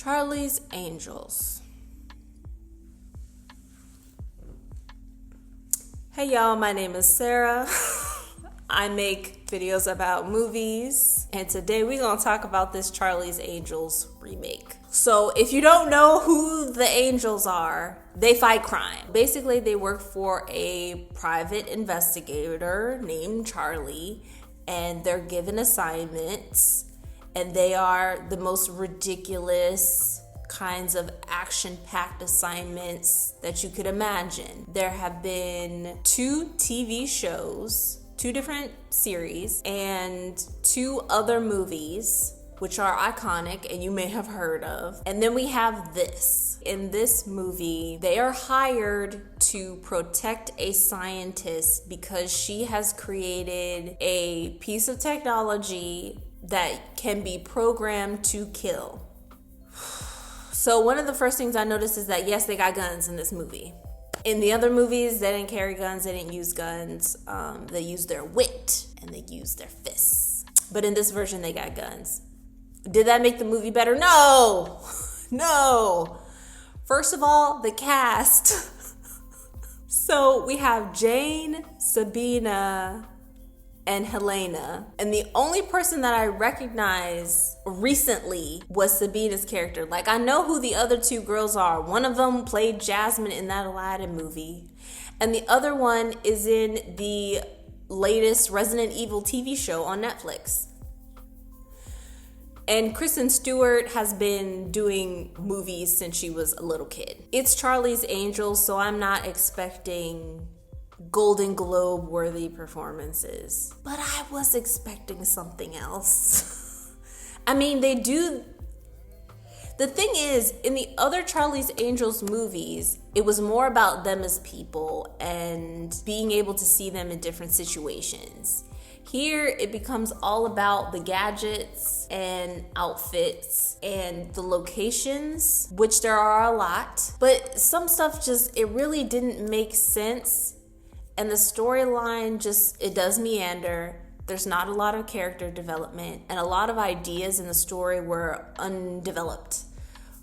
Charlie's Angels. Hey y'all, my name is Sarah. I make videos about movies, and today we're gonna talk about this Charlie's Angels remake. So if you don't know who the Angels are, they fight crime. Basically, they work for a private investigator named Charlie, and they're given assignments, and they are the most ridiculous kinds of action-packed assignments that you could imagine. There have been 2 TV shows, 2 different series, and 2 other movies, which are iconic and you may have heard of. And then we have this. In this movie, they are hired to protect a scientist because she has created a piece of technology that can be programmed to kill. So one of the first things I noticed is that, yes, they got guns in this movie. In the other movies, they didn't carry guns, they didn't use guns. They used their wit and they used their fists. But in this version, they got guns. Did that make the movie better? No! No! First of all, the cast. So we have Jane, Sabina, and Helena. And the only person that I recognize recently was Sabina's character. Like, I know who the other 2 girls are. One of them played Jasmine in that Aladdin movie. And the other one is in the latest Resident Evil TV show on Netflix. And Kristen Stewart has been doing movies since she was a little kid. It's Charlie's Angels, so I'm not expecting Golden Globe worthy performances. But I was expecting something else. I mean, they do. The thing is, in the other Charlie's Angels movies, it was more about them as people and being able to see them in different situations. Here, it becomes all about the gadgets and outfits and the locations, which there are a lot. But some stuff just, it really didn't make sense. And the storyline just, it does meander. There's not a lot of character development, and a lot of ideas in the story were undeveloped.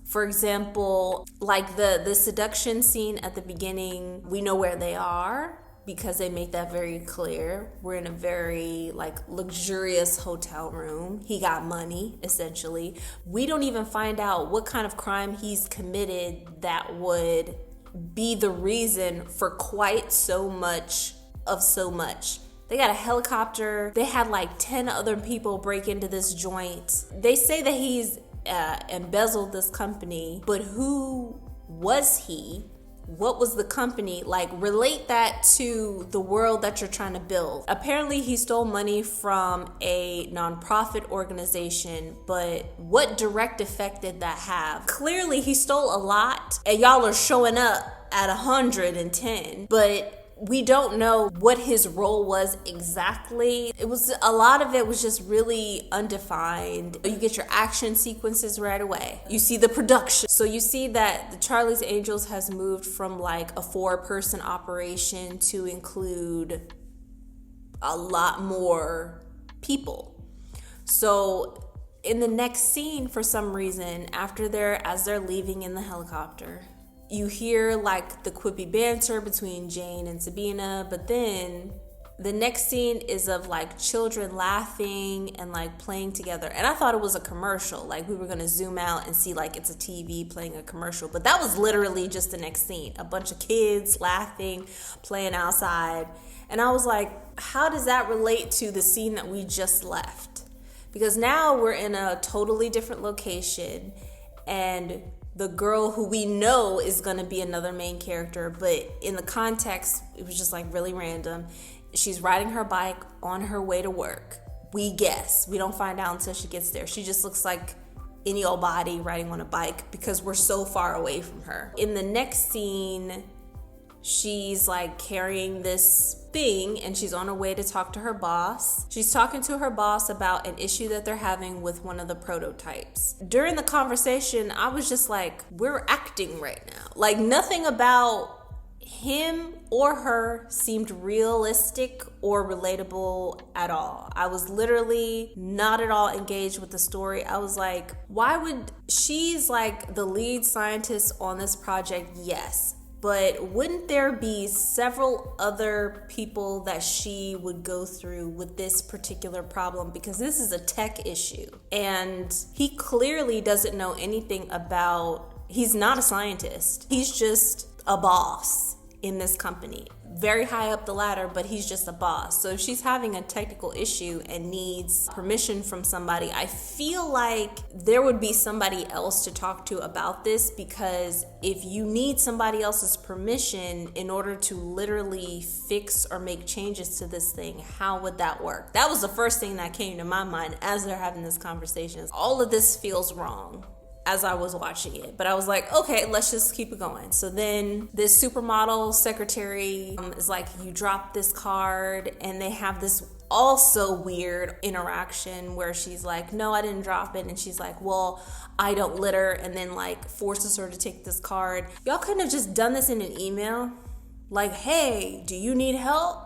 For example, like the seduction scene at the beginning, we know where they are because they make that very clear. We're in a very luxurious hotel room. He got money, essentially. We don't even find out what kind of crime he's committed that would be the reason for quite so much of so much. They got a helicopter. They had 10 other people break into this joint. They say that he's embezzled this company, but who was he? What was the company? Relate that to the world that you're trying to build. Apparently, he stole money from a nonprofit organization, but what direct effect did that have? Clearly, he stole a lot, and y'all are showing up at 110, but we don't know what his role was exactly. A lot of it was just really undefined. You get your action sequences right away. You see the production. So you see that the Charlie's Angels has moved from a 4-person operation to include a lot more people. So in the next scene, for some reason, as they're leaving in the helicopter, you hear the quippy banter between Jane and Sabina, but then the next scene is of children laughing and playing together. And I thought it was a commercial. We were gonna zoom out and see it's a TV playing a commercial, but that was literally just the next scene. A bunch of kids laughing, playing outside. And I was like, how does that relate to the scene that we just left? Because now we're in a totally different location, and the girl who we know is going to be another main character, but in the context, it was just really random. She's riding her bike on her way to work. We guess. We don't find out until she gets there. She just looks like any old body riding on a bike because we're so far away from her. In the next scene, she's carrying this thing and she's on her way to talk to her boss. She's talking to her boss about an issue that they're having with one of the prototypes. During the conversation, I was just we're acting right now. Nothing about him or her seemed realistic or relatable at all. I was literally not at all engaged with the story. I was like, why would she's like the lead scientist on this project? Yes. But wouldn't there be several other people that she would go through with this particular problem? Because this is a tech issue. And he clearly doesn't know anything about, he's not a scientist. He's just a boss in this company. Very high up the ladder, but he's just a boss. So if she's having a technical issue and needs permission from somebody, I feel like there would be somebody else to talk to about this, because if you need somebody else's permission in order to literally fix or make changes to this thing, how would that work? That was the first thing that came to my mind as they're having this conversation. All of this feels wrong as I was watching it, but I was like, okay, let's just keep it going. So then this supermodel secretary is like, you drop this card, and they have this also weird interaction where she's like, no, I didn't drop it, and she's like, well, I don't litter, and then like forces her to take this card. Y'all couldn't have just done this in an email? Like, hey, do you need help?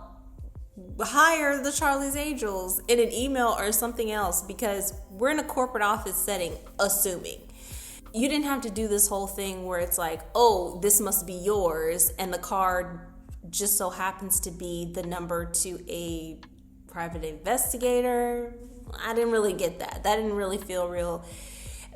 Hire the Charlie's Angels in an email or something else, because we're in a corporate office setting, assuming. You didn't have to do this whole thing where it's like, oh, this must be yours, and the card just so happens to be the number to a private investigator. I didn't really get that. That didn't really feel real.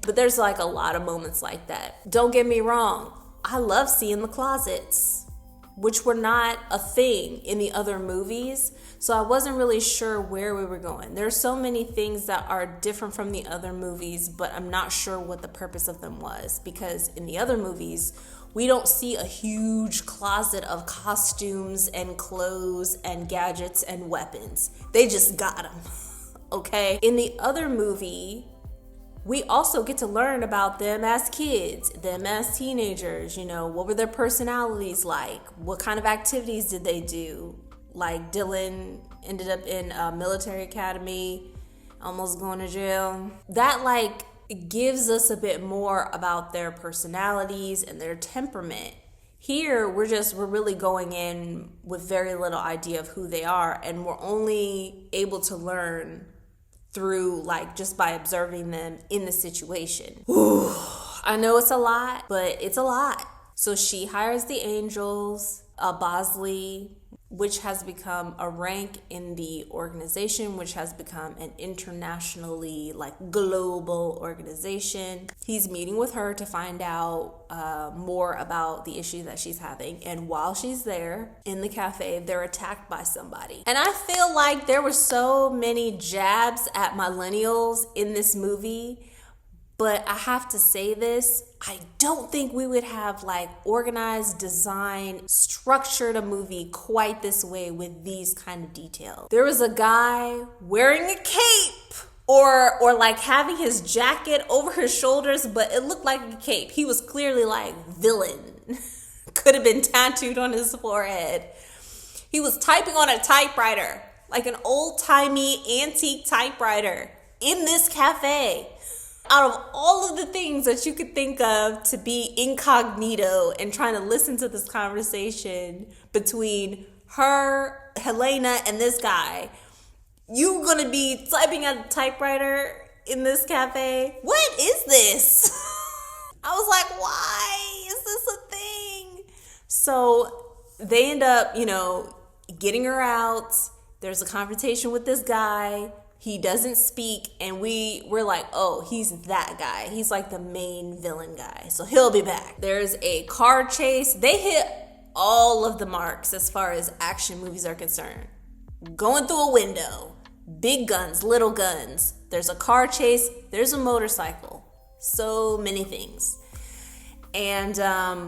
But there's like a lot of moments like that. Don't get me wrong. I love seeing the closets, which were not a thing in the other movies. So I wasn't really sure where we were going. There's so many things that are different from the other movies, but I'm not sure what the purpose of them was, because in the other movies, we don't see a huge closet of costumes and clothes and gadgets and weapons. They just got them, okay? In the other movie, we also get to learn about them as kids, them as teenagers. You know, what were their personalities like? What kind of activities did they do? Like Dylan ended up in a military academy, almost going to jail. That like gives us a bit more about their personalities and their temperament. Here, we're really going in with very little idea of who they are, and we're only able to learn through like just by observing them in the situation. Ooh, I know it's a lot, but it's a lot. So she hires the Angels, Bosley, which has become a rank in the organization, which has become an internationally like global organization. He's meeting with her to find out more about the issue that she's having. And while she's there in the cafe, they're attacked by somebody. And I feel like there were so many jabs at millennials in this movie. But I have to say this, I don't think we would have like organized, designed, structured a movie quite this way with these kind of details. There was a guy wearing a cape or like having his jacket over his shoulders, but it looked like a cape. He was clearly like villain. Could have been tattooed on his forehead. He was typing on a typewriter, like an old-timey antique typewriter in this cafe. Out of all of the things that you could think of to be incognito and trying to listen to this conversation between her, Helena, and this guy, you gonna be typing on a typewriter in this cafe? What is this? I was like, why is this a thing? So they end up, getting her out. There's a confrontation with this guy. He doesn't speak, and we're like, oh, he's that guy. He's like the main villain guy, so he'll be back. There's a car chase. They hit all of the marks as far as action movies are concerned. Going through a window, big guns, little guns. There's a car chase. There's a motorcycle. So many things. And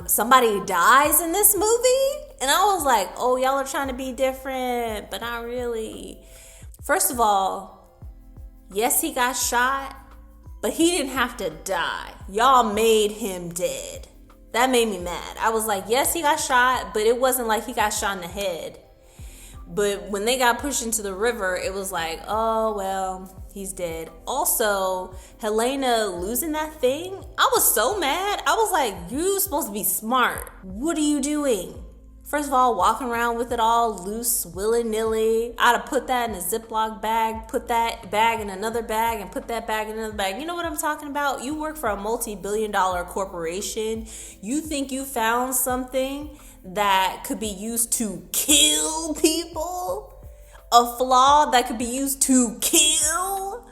somebody dies in this movie, and I was like, oh, y'all are trying to be different, but not really. First of all, yes, he got shot, but he didn't have to die. Y'all made him dead. That made me mad. I was like, yes, he got shot, but it wasn't like he got shot in the head. But when they got pushed into the river, it was like, oh, well, he's dead. Also, Helena losing that thing, I was so mad. I was like, you're supposed to be smart. What are you doing? First of all, walking around with it all loose, willy-nilly. I'd have put that in a Ziploc bag, put that bag in another bag, and put that bag in another bag. You know what I'm talking about? You work for a multi-billion-dollar corporation. You think you found something that could be used to kill people? A flaw that could be used to kill?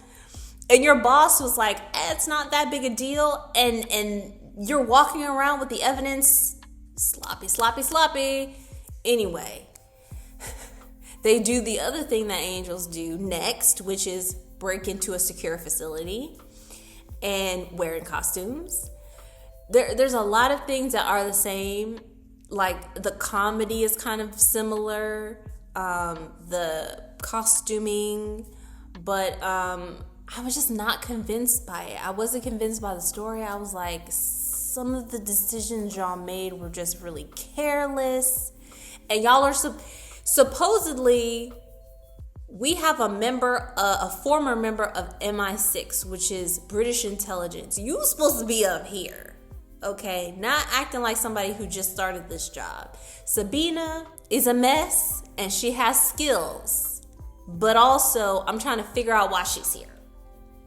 And your boss was like, it's not that big a deal. And you're walking around with the evidence. Sloppy. Anyway, they do the other thing that angels do next, which is break into a secure facility and wearing costumes. There's a lot of things that are the same. Like the comedy is kind of similar, the costuming, but I was just not convinced by it. I wasn't convinced by the story. I was like, some of the decisions y'all made were just really careless. And y'all are supposedly, we have a former member of MI6, which is British intelligence. You supposed to be up here, okay? Not acting like somebody who just started this job. Sabina is a mess and she has skills, but also I'm trying to figure out why she's here.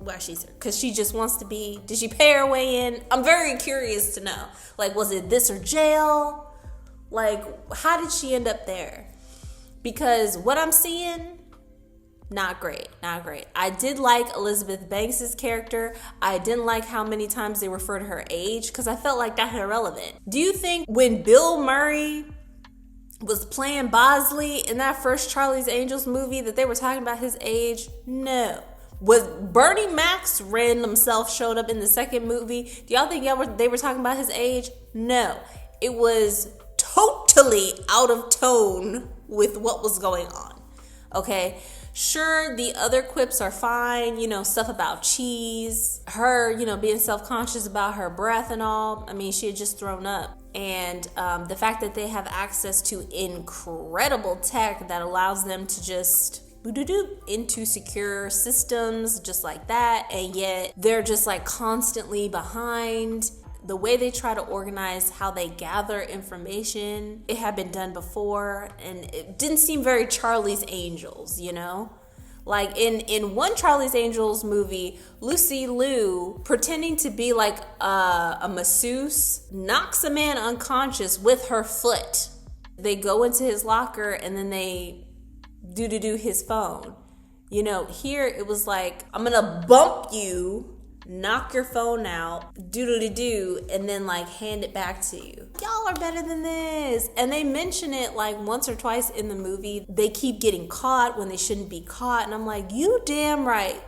Because she just wants to be, did she pay her way in? I'm very curious to know. Like, was it this or jail? Like, how did she end up there? Because what I'm seeing, not great. I did like Elizabeth Banks' character. I didn't like how many times they refer to her age, because I felt like that's irrelevant. Do you think when Bill Murray was playing Bosley in that first Charlie's Angels movie that they were talking about his age? No. Was Bernie Mac's random self showed up in the second movie? Do y'all think they were talking about his age? No. It was totally out of tone with what was going on. Okay? Sure, the other quips are fine. Stuff about cheese. Her, being self-conscious about her breath and all. I mean, she had just thrown up. And the fact that they have access to incredible tech that allows them to just into secure systems just like that, and yet they're just like constantly behind. The way they try to organize how they gather information, it had been done before, and it didn't seem very Charlie's Angels, Like in one Charlie's Angels movie, Lucy Liu, pretending to be like a masseuse, knocks a man unconscious with her foot. They go into his locker and then they do his phone. Here it was like, I'm gonna bump you, knock your phone out, do, and then like hand it back to you. Y'all are better than this. And they mention it like once or twice in the movie. They keep getting caught when they shouldn't be caught. And I'm like, you damn right.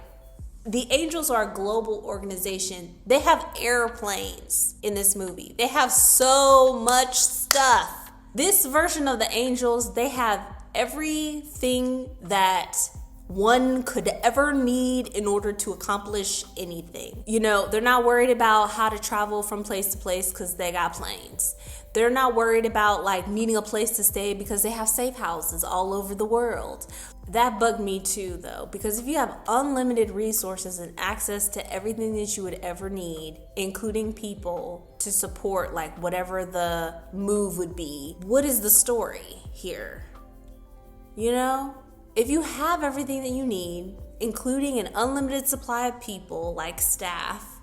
The Angels are a global organization. They have airplanes in this movie. They have so much stuff. This version of the Angels, they have everything that one could ever need in order to accomplish anything. They're not worried about how to travel from place to place because they got planes. They're not worried about like needing a place to stay because they have safe houses all over the world. That bugged me too, though, because if you have unlimited resources and access to everything that you would ever need, including people to support like whatever the move would be, what is the story here? If you have everything that you need, including an unlimited supply of people like staff,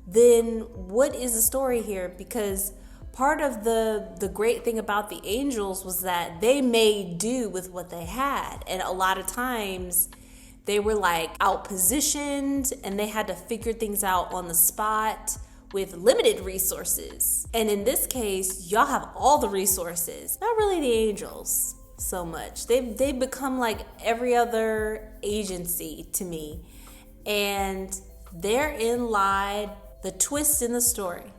then what is the story here? Because part of the great thing about the Angels was that they made do with what they had. And a lot of times they were like outpositioned and they had to figure things out on the spot with limited resources. And in this case, y'all have all the resources. Not really the Angels so much. They've become like every other agency to me. And therein lied the twist in the story.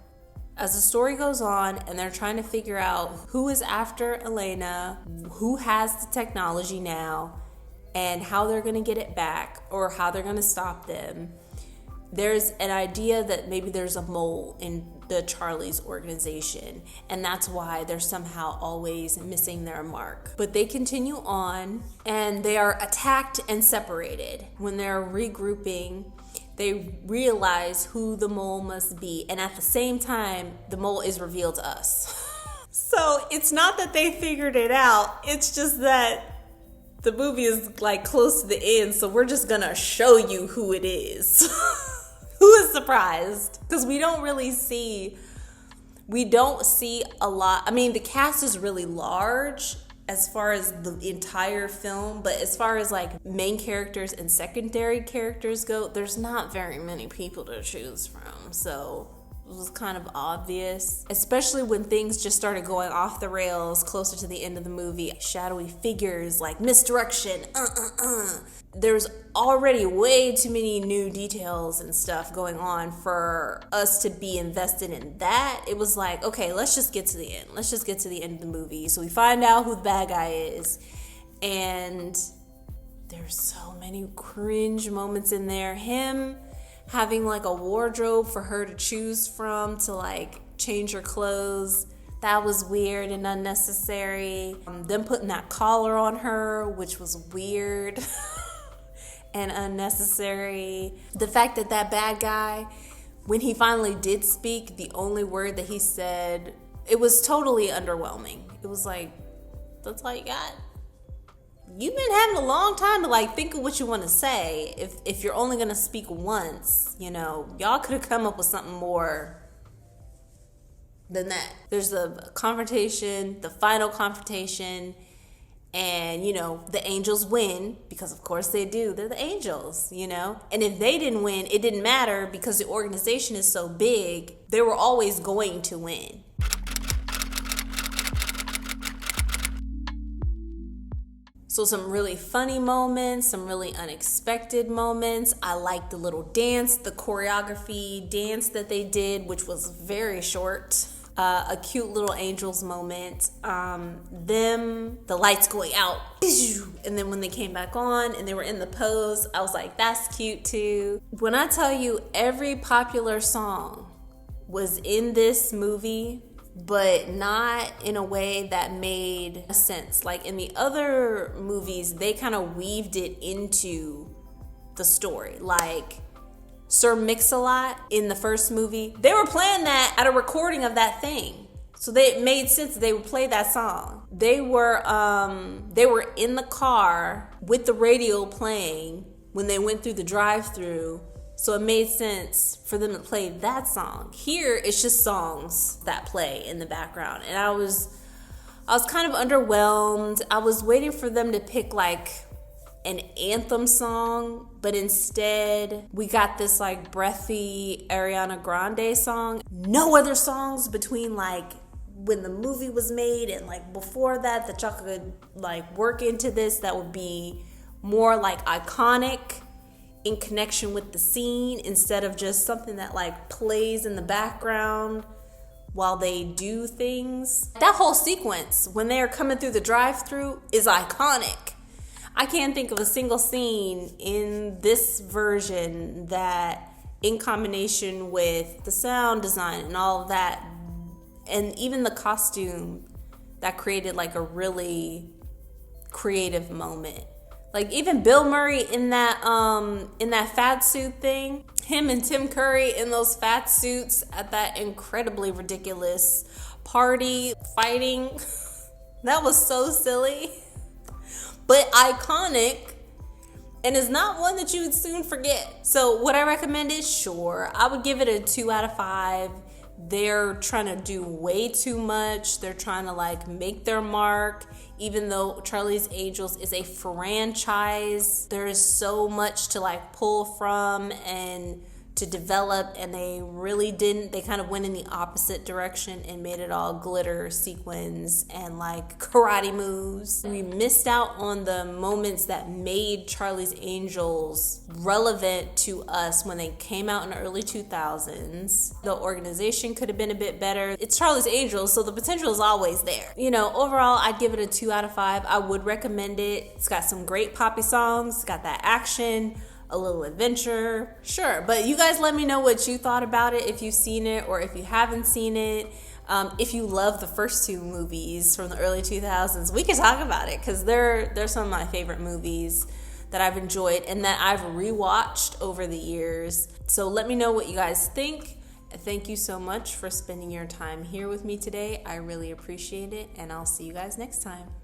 As the story goes on and they're trying to figure out who is after Elena, who has the technology now, and how they're going to get it back or how they're going to stop them, there's an idea that maybe there's a mole in the Charlie's organization, and that's why they're somehow always missing their mark. But they continue on, and they are attacked and separated. When they're regrouping, they realize who the mole must be, and at the same time, the mole is revealed to us. So it's not that they figured it out. It's just that the movie is like close to the end. So we're just going to show you who it is. Who is surprised? Because we don't see a lot. I mean, the cast is really large as far as the entire film, but as far as like main characters and secondary characters go, there's not very many people to choose from. So it was kind of obvious, especially when things just started going off the rails closer to the end of the movie. Shadowy figures, like misdirection, There's already way too many new details and stuff going on for us to be invested in that. It was like, okay, let's just get to the end. Let's just get to the end of the movie. So we find out who the bad guy is. And there's so many cringe moments in there. Him having like a wardrobe for her to choose from to like change her clothes. That was weird and unnecessary. Them putting that collar on her, which was weird and unnecessary. The fact that bad guy, when he finally did speak, the only word that he said, it was totally underwhelming. It was like, that's all you got? You've been having a long time to like think of what you want to say. If you're only gonna speak once, y'all could have come up with something more than that. There's the confrontation, the final confrontation, and the Angels win because of course they do. They're the Angels, And if they didn't win, it didn't matter because the organization is so big. They were always going to win. So some really funny moments, some really unexpected moments. I liked the little dance, the choreography dance that they did, which was very short. A cute little Angels moment. The lights going out. And then when they came back on and they were in the pose, I was like, that's cute too. When I tell you every popular song was in this movie, but not in a way that made sense. Like in the other movies, they kind of weaved it into the story. Like Sir Mix-a-Lot in the first movie, they were playing that at a recording of that thing. So it made sense that they would play that song. They were in the car with the radio playing when they went through the drive-thru. So it made sense for them to play that song. Here, it's just songs that play in the background. And I was kind of underwhelmed. I was waiting for them to pick like an anthem song, but instead we got this like breathy Ariana Grande song. No other songs between like when the movie was made and like before that y'all could like work into this that would be more like iconic in connection with the scene instead of just something that like plays in the background while they do things. That whole sequence when they're coming through the drive-thru is iconic. I can't think of a single scene in this version that, in combination with the sound design and all of that, and even the costume, that created like a really creative moment. Like even Bill Murray in that fat suit thing, him and Tim Curry in those fat suits at that incredibly ridiculous party fighting, that was so silly, but iconic, and is not one that you would soon forget. So would I recommend it? Sure. I would give it a 2 out of 5. They're trying to do way too much. They're trying to like make their mark. Even though Charlie's Angels is a franchise, there is so much to like pull from and to develop, and they really didn't. They kind of went in the opposite direction and made it all glitter, sequins, and like karate moves. We missed out on the moments that made Charlie's Angels relevant to us when they came out in the early 2000s. The organization could have been a bit better. It's Charlie's Angels, so the potential is always there. Overall, I'd give it a 2 out of 5. I would recommend it. It's got some great poppy songs. It's got that action, a little adventure, sure. But you guys let me know what you thought about it, if you've seen it or if you haven't seen it. If you love the first 2 movies from the early 2000s, we can talk about it because they're some of my favorite movies that I've enjoyed and that I've rewatched over the years. So let me know what you guys think. Thank you so much for spending your time here with me today. I really appreciate it, and I'll see you guys next time.